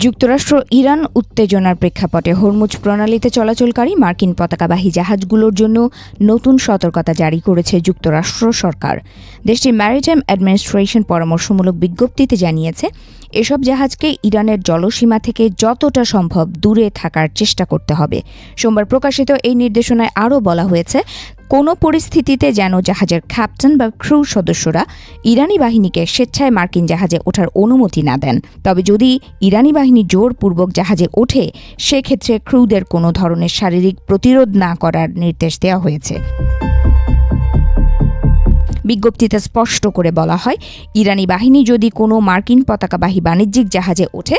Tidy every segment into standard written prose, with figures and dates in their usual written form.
যুক্তরাষ্ট্র ইরান উত্তেজনার প্রেক্ষাপটে হরমুজ প্রণালীতে চলাচলকারী মার্কিন পতাকাবাহী জাহাজগুলোর জন্য নতুন সতর্কতা জারি করেছে যুক্তরাষ্ট্র সরকার। দেশটির ম্যারিটাইম অ্যাডমিনিস্ট্রেশন পরামর্শমূলক বিজ্ঞপ্তিতে জানিয়েছে, এসব জাহাজকে ইরানের জলসীমা থেকে যতটা সম্ভব দূরে থাকার চেষ্টা করতে হবে। সোমবার প্রকাশিত এই নির্দেশনায় আরও বলা হয়েছে, কোনো পরিস্থিতিতে যেন জাহাজের ক্যাপ্টেন বা ক্রু সদস্যরা ইরানি বাহিনীকে স্বেচ্ছায় মার্কিন জাহাজে ওঠার অনুমতি না দেন। তবে যদি ইরানি বাহিনী জোরপূর্বক জাহাজে ওঠে, সেক্ষেত্রে ক্রুদের কোনো ধরনের শারীরিক প্রতিরোধ না করার নির্দেশ দেওয়া হয়েছে। বিজ্ঞপ্তিতে স্পষ্ট করে বলা হয়, ইরানি বাহিনী যদি কোনো মার্কিন পতাকাবাহী বাণিজ্যিক জাহাজে ওঠে,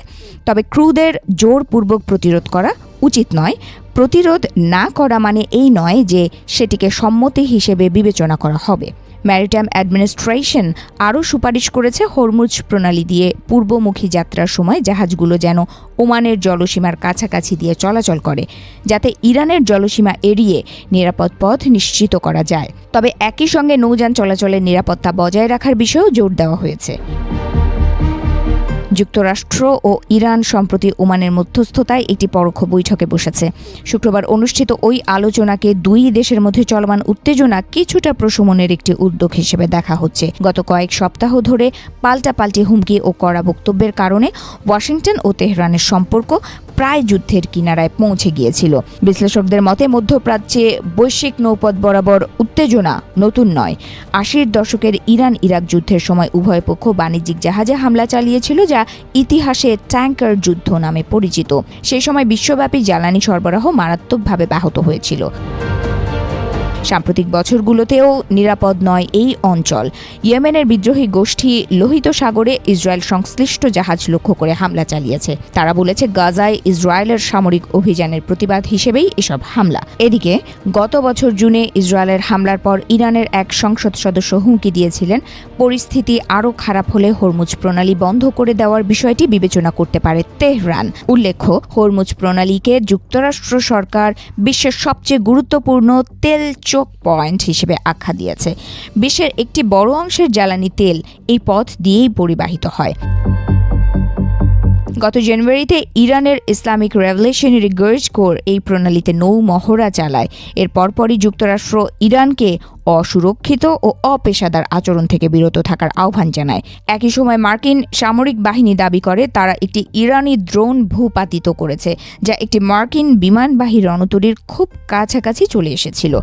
তবে ক্রুদের জোরপূর্বক প্রতিরোধ করা উচিত নয়। প্রতিরোধ না করা মানে এই নয় যে সেটিকে সম্মতি হিসেবে বিবেচনা করা হবে। ম্যারিটাইম অ্যাডমিনিস্ট্রেশন আরও সুপারিশ করেছে, হরমুজ প্রণালী দিয়ে পূর্বমুখী যাত্রার সময় জাহাজগুলো যেন ওমানের জলসীমার কাছাকাছি দিয়ে চলাচল করে, যাতে ইরানের জলসীমা এড়িয়ে নিরাপদ পথ নিশ্চিত করা যায়। তবে একই সঙ্গে নৌযান চলাচলের নিরাপত্তা বজায় রাখার বিষয়েও জোর দেওয়া হয়েছে। যুক্তরাষ্ট্র ও ইরান সম্প্রতি ওমানের মধ্যস্থতায় একটি পরোক্ষ বৈঠকে বসেছে। শুক্রবার অনুষ্ঠিত ওই আলোচনাকে দুই দেশের মধ্যে চলমান উত্তেজনা কিছুটা প্রশমনের একটি উদ্যোগ হিসেবে দেখা হচ্ছে। গত কয়েক সপ্তাহ ধরে পাল্টাপাল্টি হুমকি ও কড়া বক্তব্যের কারণে ওয়াশিংটন ও তেহরানের সম্পর্ক প্রায় যুদ্ধের কিনারায় পৌঁছে গিয়েছিল। বিশ্লেষকদের মতে মধ্যপ্রাচ্যে বৈশ্বিক নৌপথ বরাবর উত্তেজনা নতুন নয়। ৮০-র দশকের ইরান ইরাক যুদ্ধের সময় উভয় পক্ষ বাণিজ্যিক জাহাজে হামলা চালিয়েছিল, যা ইতিহাসে ট্যাঙ্কার যুদ্ধ নামে পরিচিত। সেই সময় বিশ্বব্যাপী জ্বালানি সরবরাহ মারাত্মকভাবে ব্যাহত হয়েছিল। সাম্প্রতিক বছরগুলোতেও নিরাপদ নয় এই অঞ্চল। ইয়েমেনের বিদ্রোহী গোষ্ঠী লোহিত সাগরে ইসরায়েল সংশ্লিষ্ট জাহাজ লক্ষ্য করে হামলা চালিয়েছে। তারা বলেছে, গাজায় ইসরায়েলের সামরিক অভিযানের প্রতিবাদ হিসেবেই এসব হামলা। এদিকে গত বছর জুনে ইসরায়েলের হামলার পর ইরানের এক সংসদ সদস্য হুমকি দিয়েছিলেন, পরিস্থিতি আরও খারাপ হলে হরমুজ প্রণালী বন্ধ করে দেওয়ার বিষয়টি বিবেচনা করতে পারে তেহরান। উল্লেখ্য, হরমুজ প্রণালীকে যুক্তরাষ্ট্র সরকার বিশ্বের সবচেয়ে গুরুত্বপূর্ণ তেল চোক পয়েন্ট হিসেবে আখ্যা দিয়েছে। বিশ্বের একটি বড় অংশের জ্বালানি তেল এই পথ দিয়েই পরিবাহিত হয়। গত জানুয়ারিতে ইরানের ইসলামিক রেভলিউশনারি গার্ড কোর এই প্রণালীতে নৌ মহড়া চালায়। এর পরপরই যুক্তরাষ্ট্র ইরানকে অসুরক্ষিত ও অপেশাদার আচরণ থেকে বিরত থাকার আহ্বান জানায়। একই সময় মার্কিন সামরিক বাহিনী দাবি করে তারা একটি ইরানি ড্রোন ভূপাতিত করেছে, যা একটি মার্কিন বিমানবাহী রণতরীর খুব কাছাকাছি চলে এসেছিল।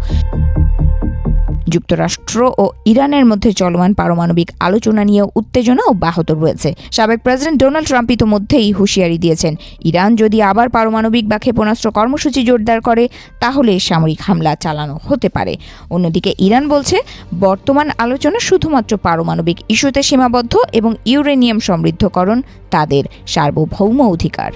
যুক্তরাষ্ট্র ও ইরানের মধ্যে চলমান পারমাণবিক আলোচনা নিয়ে উত্তেজনা অব্যাহত রয়েছে। সাবেক প্রেসিডেন্ট ডোনাল্ড ট্রাম্প ইতিমধ্যেই হুঁশিয়ারি দিয়েছেন, ইরান যদি আবার পারমাণবিক বা ক্ষেপণাস্ত্র কর্মসূচি জোরদার করে, তাহলে সামরিক হামলা চালানো হতে পারে। অন্যদিকে ইরান বলছে, বর্তমান আলোচনা শুধুমাত্র পারমাণবিক ইস্যুতে সীমাবদ্ধ এবং ইউরেনিয়াম সমৃদ্ধকরণ তাদের সার্বভৌম অধিকার।